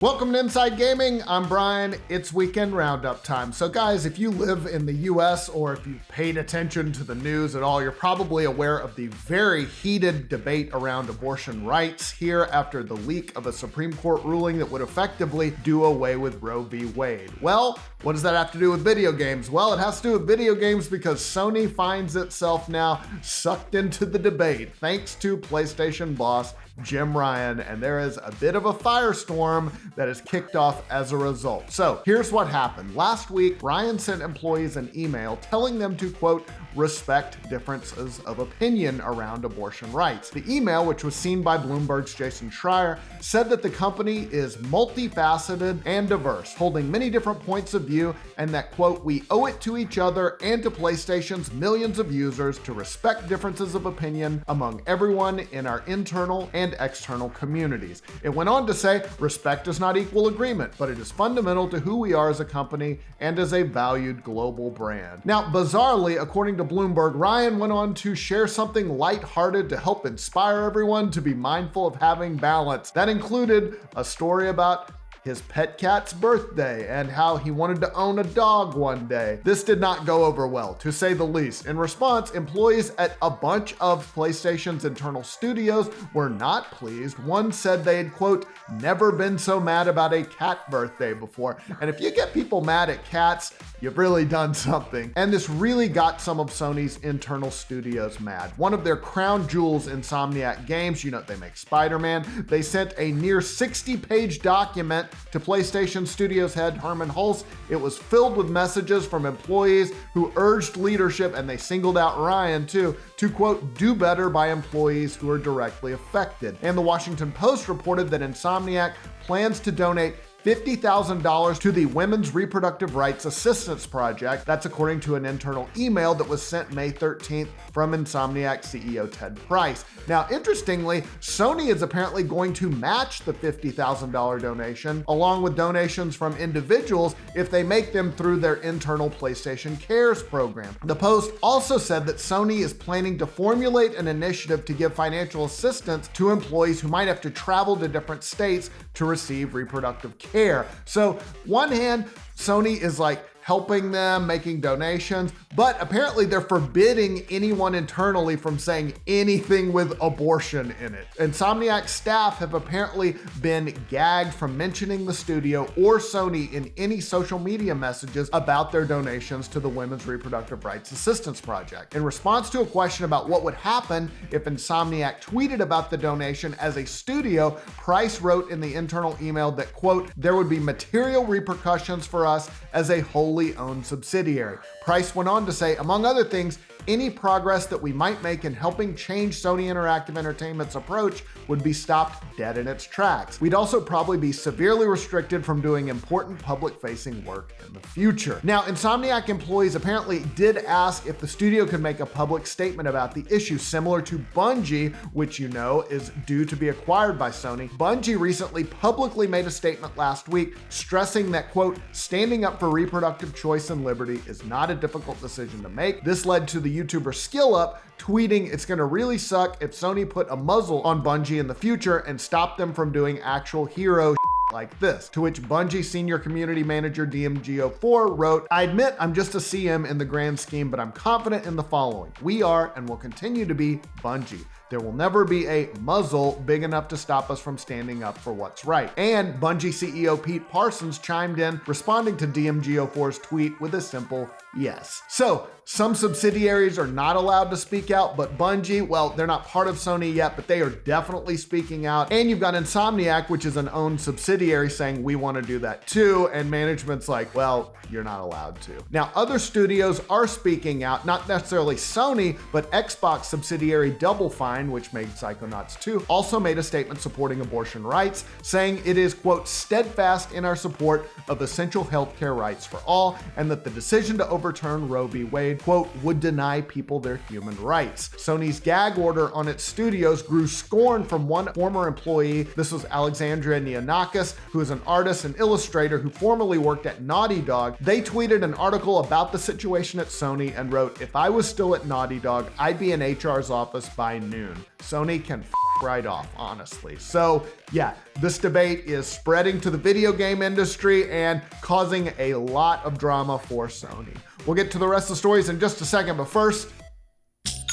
Welcome to Inside Gaming. I'm Brian. It's weekend roundup time. So guys, if you live in the US or if you've paid attention to the news at all, you're probably aware of the very heated debate around abortion rights here after the leak of a Supreme Court ruling that would effectively do away with Roe v. Wade. Well, what does that have to do with video games? Well, it has to do with video games because Sony finds itself now sucked into the debate thanks to PlayStation boss Jim Ryan, and there is a bit of a firestorm that is kicked off as a result. So here's what happened. Last week, Ryan sent employees an email telling them to, quote, respect differences of opinion around abortion rights. The email, which was seen by Bloomberg's Jason Schreier, said that the company is multifaceted and diverse, holding many different points of view, and that, quote, we owe it to each other and to PlayStation's millions of users to respect differences of opinion among everyone in our internal and external communities. It went on to say, respect does not equal agreement, but it is fundamental to who we are as a company and as a valued global brand. Now, bizarrely, according to Bloomberg, Ryan went on to share something lighthearted to help inspire everyone to be mindful of having balance. That included a story about his pet cat's birthday and how he wanted to own a dog one day. This did not go over well, to say the least. In response, employees at a bunch of PlayStation's internal studios were not pleased. One said they had, quote, never been so mad about a cat birthday before. And if you get people mad at cats, you've really done something. And this really got some of Sony's internal studios mad. One of their crown jewels, Insomniac Games, you know, they make Spider-Man, they sent a near 60-page document to PlayStation Studios head Herman Hulse. It was filled with messages from employees who urged leadership, and they singled out Ryan too, to, quote, do better by employees who are directly affected. And the Washington Post reported that Insomniac plans to donate $50,000 to the Women's Reproductive Rights Assistance Project. That's according to an internal email that was sent May 13th from Insomniac CEO Ted Price. Now, interestingly, Sony is apparently going to match the $50,000 donation along with donations from individuals if they make them through their internal PlayStation Cares program. The Post also said that Sony is planning to formulate an initiative to give financial assistance to employees who might have to travel to different states to receive reproductive care. So, one hand, Sony is like helping them, making donations, but apparently they're forbidding anyone internally from saying anything with abortion in it. Insomniac staff have apparently been gagged from mentioning the studio or Sony in any social media messages about their donations to the Women's Reproductive Rights Assistance Project. In response to a question about what would happen if Insomniac tweeted about the donation as a studio, Price wrote in the internal email that, quote, there would be material repercussions for us as a wholly owned subsidiary. Price went on to say, among other things, any progress that we might make in helping change Sony Interactive Entertainment's approach would be stopped dead in its tracks. We'd also probably be severely restricted from doing important public-facing work in the future. Now, Insomniac employees apparently did ask if the studio could make a public statement about the issue, similar to Bungie, which you know is due to be acquired by Sony. Bungie recently publicly made a statement last week stressing that, quote, standing up for reproductive choice and liberty is not a difficult decision to make. This led to the YouTuber SkillUp tweeting, it's gonna really suck if Sony put a muzzle on Bungie in the future and stop them from doing actual hero like this. To which Bungie senior community manager DMGO4 wrote, I admit I'm just a CM in the grand scheme, but I'm confident in the following. We are and will continue to be Bungie. There will never be a muzzle big enough to stop us from standing up for what's right. And Bungie CEO Pete Parsons chimed in, responding to DMGO4's tweet with a simple yes. So, some subsidiaries are not allowed to speak out, but Bungie, well, they're not part of Sony yet, but they are definitely speaking out. And you've got Insomniac, which is an owned subsidiary, saying we want to do that too. And management's like, well, you're not allowed to. Now, other studios are speaking out, not necessarily Sony, but Xbox subsidiary Double Fine, which made Psychonauts 2, also made a statement supporting abortion rights, saying it is, quote, steadfast in our support of essential healthcare rights for all, and that the decision to overturn Roe v. Wade, quote, would deny people their human rights. Sony's gag order on its studios grew scorn from one former employee. This was Alexandria Neonakis, who is an artist and illustrator who formerly worked at Naughty Dog. They tweeted an article about the situation at Sony and wrote, if I was still at Naughty Dog, I'd be in HR's office by noon. Sony can right off, honestly. So yeah, this debate is spreading to the video game industry and causing a lot of drama for Sony. We'll get to the rest of the stories in just a second, but first,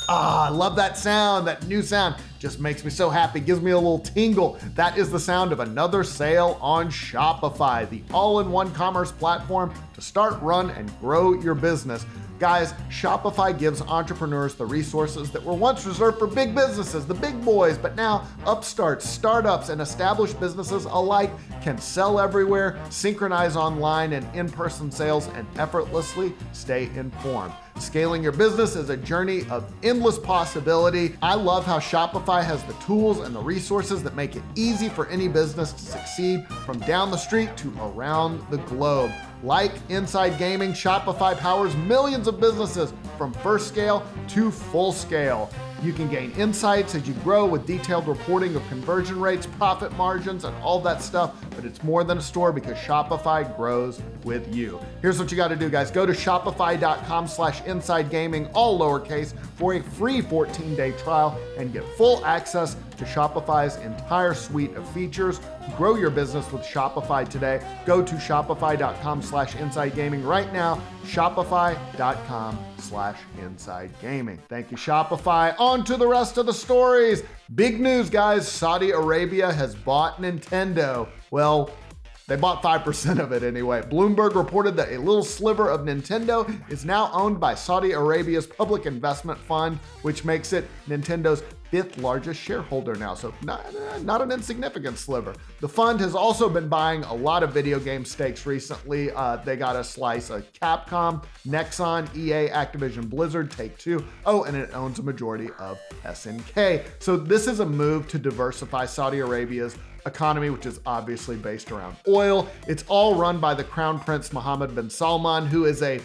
I love that sound. That new sound just makes me so happy, gives me a little tingle. That is the sound of another sale on Shopify, the all-in-one commerce platform to start, run, and grow your business. Guys, Shopify gives entrepreneurs the resources that were once reserved for big businesses, the big boys, but now upstarts, startups, and established businesses alike can sell everywhere, synchronize online and in-person sales, and effortlessly stay informed. Scaling your business is a journey of endless possibility. I love how Shopify has the tools and the resources that make it easy for any business to succeed from down the street to around the globe. Like Inside Gaming, Shopify powers millions of businesses from first scale to full scale. You can gain insights as you grow with detailed reporting of conversion rates, profit margins, and all that stuff, but it's more than a store because Shopify grows with you. Here's what you got to do, guys. Go to shopify.com/insidegaming, all lowercase, for a free 14-day trial and get full access to Shopify's entire suite of features. Grow your business with Shopify today. Go to shopify.com/insidegaming right now. Shopify.com/insidegaming. Thank you, Shopify. On to the rest of the stories. Big news, guys. Saudi Arabia has bought Nintendo. Well, they bought 5% of it anyway. Bloomberg reported that a little sliver of Nintendo is now owned by Saudi Arabia's public investment fund, which makes it Nintendo's 5th largest shareholder now, so not an insignificant sliver. The fund has also been buying a lot of video game stakes recently. They got a slice of Capcom, Nexon, EA, Activision Blizzard, Take-Two. Oh, and it owns a majority of SNK. So this is a move to diversify Saudi Arabia's economy, which is obviously based around oil. It's all run by the Crown Prince Mohammed bin Salman, who is a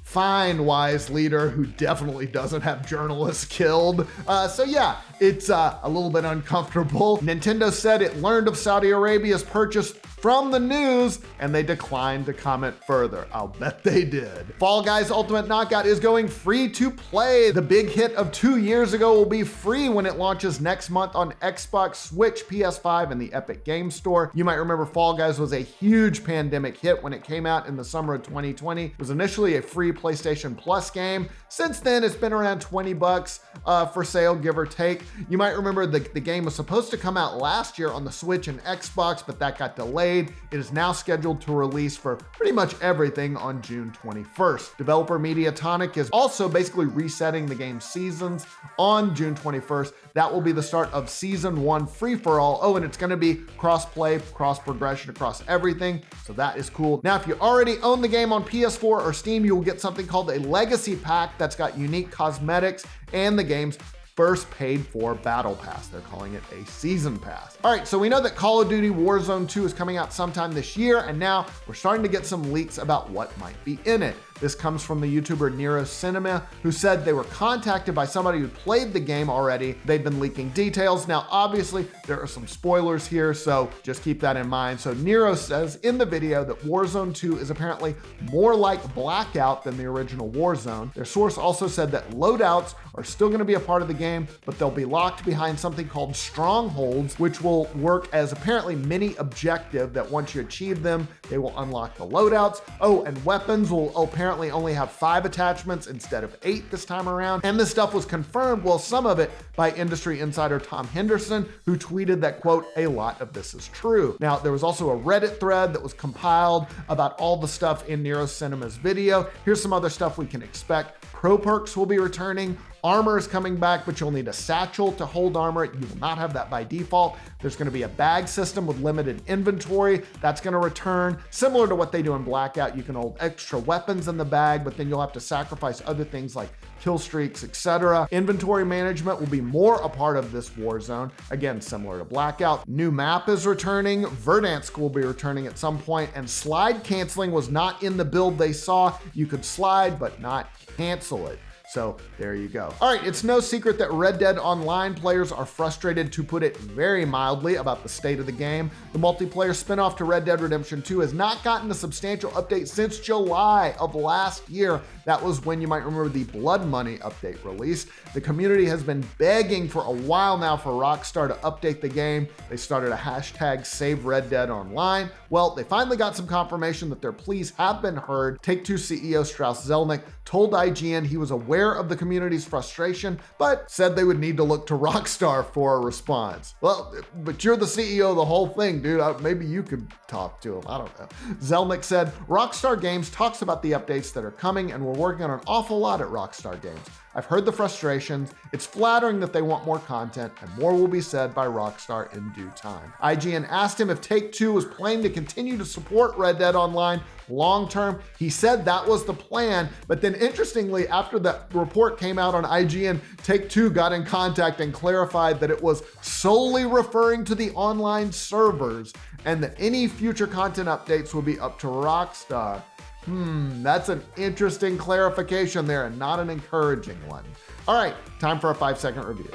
fine, wise leader who definitely doesn't have journalists killed. So yeah, it's a little bit uncomfortable. Nintendo said it learned of Saudi Arabia's purchase from the news, and they declined to comment further. I'll bet they did. Fall Guys Ultimate Knockout is going free to play. The big hit of 2 years ago will be free when it launches next month on Xbox, Switch, PS5, and the Epic Games Store. You might remember Fall Guys was a huge pandemic hit when it came out in the summer of 2020. It was initially a free PlayStation Plus game. Since then, it's been around $20 for sale, give or take. You might remember the game was supposed to come out last year on the Switch and Xbox, but that got delayed. It is now scheduled to release for pretty much everything on June 21st. Developer Mediatonic is also basically resetting the game's seasons on June 21st. That will be the start of Season 1 free-for-all. Oh, and it's going to be cross-play, cross-progression across everything, so that is cool. Now, if you already own the game on PS4 or Steam, you will get something called a Legacy Pack that's got unique cosmetics and the game's first paid-for battle pass. They're calling it a season pass. All right, so we know that Call of Duty Warzone 2 is coming out sometime this year, and now we're starting to get some leaks about what might be in it. This comes from the YouTuber Nero Cinema, who said they were contacted by somebody who played the game already. They've been leaking details. Now, obviously, there are some spoilers here, so just keep that in mind. So Nero says in the video that Warzone 2 is apparently more like Blackout than the original Warzone. Their source also said that loadouts are still going to be a part of the game, but they'll be locked behind something called strongholds, which will work as apparently mini objective that once you achieve them, they will unlock the loadouts. Oh, and weapons will apparently only have 5 attachments instead of 8 this time around. And this stuff was confirmed, well, some of it by industry insider Tom Henderson, who tweeted that, quote, a lot of this is true. Now, there was also a Reddit thread that was compiled about all the stuff in Nero Cinema's video. Here's some other stuff we can expect. Pro perks will be returning. Armor is coming back, but you'll need a satchel to hold armor. You will not have that by default. There's going to be a bag system with limited inventory. That's going to return. Similar to what they do in Blackout, you can hold extra weapons in the bag, but then you'll have to sacrifice other things like kill streaks, etc. Inventory management will be more a part of this Warzone. Again, similar to Blackout. New map is returning. Verdansk will be returning at some point, and slide canceling was not in the build they saw. You could slide, but not cancel it. So there you go. All right, it's no secret that Red Dead Online players are frustrated, to put it very mildly, about the state of the game. The multiplayer spinoff to Red Dead Redemption 2 has not gotten a substantial update since July of last year. That was when, you might remember, the Blood Money update released. The community has been begging for a while now for Rockstar to update the game. They started a hashtag #SaveRedDeadOnline. Well, they finally got some confirmation that their pleas have been heard. Take-Two CEO Strauss Zelnick told IGN he was aware of the community's frustration, but said they would need to look to Rockstar for a response. Well, but you're the CEO of the whole thing, dude. Maybe you could talk to him. I don't know. Zelnick said, Rockstar Games talks about the updates that are coming, and we're working on an awful lot at Rockstar Games. I've heard the frustrations. It's flattering that they want more content, and more will be said by Rockstar in due time. IGN asked him if Take-Two was planning to continue to support Red Dead Online long term. He said that was the plan, but then interestingly, after that report came out on IGN, Take-Two got in contact and clarified that it was solely referring to the online servers, and that any future content updates will be up to Rockstar. That's an interesting clarification there, and not an encouraging one. All right, time for a 5-second review.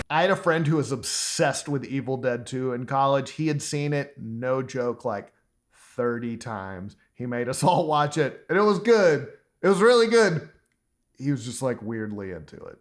I had a friend who was obsessed with Evil Dead 2 in college. He had seen it, no joke, like 30 times. He made us all watch it, and it was good. It was really good. He was just like weirdly into it.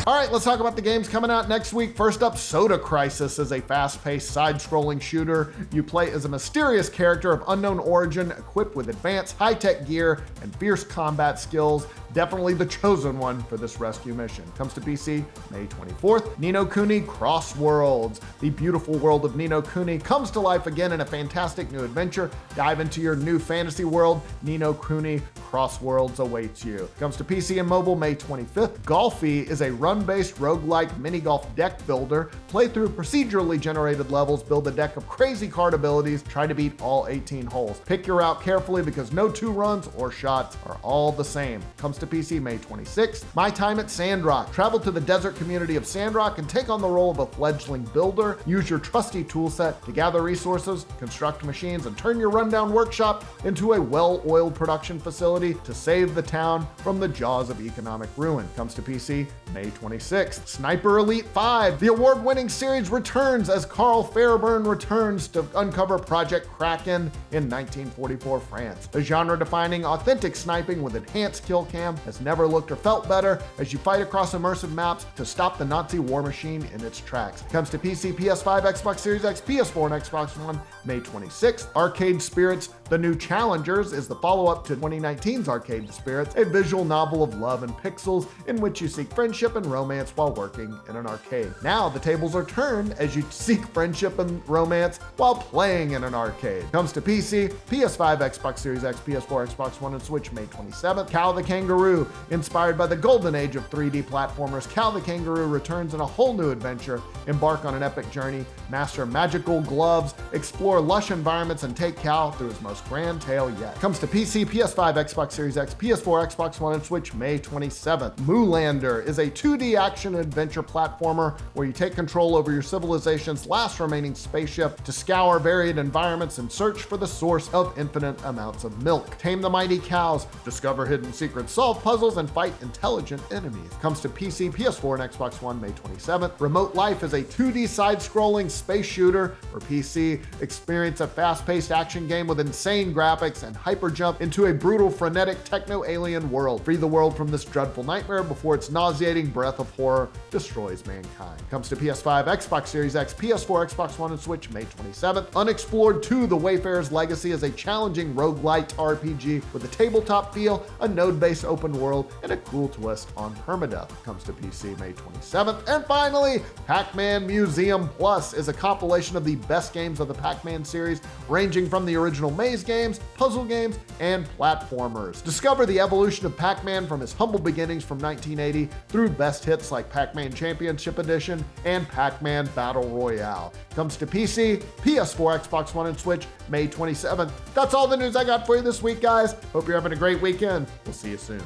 All right, let's talk about the games coming out next week. First up, Soda Crisis is a fast-paced, side-scrolling shooter. You play as a mysterious character of unknown origin, equipped with advanced high-tech gear and fierce combat skills. Definitely the chosen one for this rescue mission. Comes to PC May 24th. Ni no Kuni Cross Worlds. The beautiful world of Ni no Kuni comes to life again in a fantastic new adventure. Dive into your new fantasy world. Ni no Kuni Cross Worlds awaits you. Comes to PC and mobile May 25th. Golfy is a run-based roguelike mini-golf deck builder. Play through procedurally generated levels, build a deck of crazy card abilities, try to beat all 18 holes. Pick your route carefully because no 2 runs or shots are all the same. Comes to PC May 26th. My Time at Sandrock. Travel to the desert community of Sandrock and take on the role of a fledgling builder. Use your trusty toolset to gather resources, construct machines, and turn your rundown workshop into a well-oiled production facility to save the town from the jaws of economic ruin. Comes to PC May 26th. Sniper Elite 5. The award-winning series returns as Carl Fairburn returns to uncover Project Kraken in 1944 France. A genre-defining authentic sniping with enhanced kill cam has never looked or felt better as you fight across immersive maps to stop the Nazi war machine in its tracks. Comes to PC, PS5, Xbox Series X, PS4, and Xbox One May 26th. Arcade Spirits: The New Challengers is the follow-up to 2019's Arcade Spirits, a visual novel of love and pixels in which you seek friendship and romance while working in an arcade. Now the tables are turned as you seek friendship and romance while playing in an arcade. Comes to PC, PS5, Xbox Series X, PS4, Xbox One, and Switch May 27th. Cal the Kangaroo. Inspired by the golden age of 3D platformers, Cal the Kangaroo returns in a whole new adventure. Embark on an epic journey, master magical gloves, explore lush environments, and take Cal through his most grand tale yet. Comes to PC, PS5, Xbox Series X, PS4, Xbox One, and Switch May 27th. Moolander is a 2D action-adventure platformer where you take control over your civilization's last remaining spaceship to scour varied environments and search for the source of infinite amounts of milk. Tame the mighty cows, discover hidden secrets, solve puzzles, and fight intelligent enemies. Comes to PC, PS4, and Xbox One May 27th. Remote Life is a 2D side-scrolling space shooter for PC. Experience a fast-paced action game with insane graphics and hyper jump into a brutal, frenetic techno-alien world. Free the world from this dreadful nightmare before its nauseating breath of horror destroys mankind. Comes to PS5, Xbox Series X, PS4, Xbox One, and Switch May 27th. Unexplored 2: The Wayfarer's Legacy is a challenging roguelite RPG with a tabletop feel, a node-based open world, and a cool twist on permadeath. Comes to PC May 27th. And finally, Pac-Man Museum Plus is a compilation of the best games of the Pac-Man series, ranging from the original maze games, puzzle games, and platformers. Discover the evolution of Pac-Man from his humble beginnings from 1980 through best hits like Pac-Man Championship Edition and Pac-Man Battle Royale. Comes to PC, PS4, Xbox One, and Switch May 27th. That's all the news I got for you this week, guys. Hope you're having a great weekend. We'll see you soon.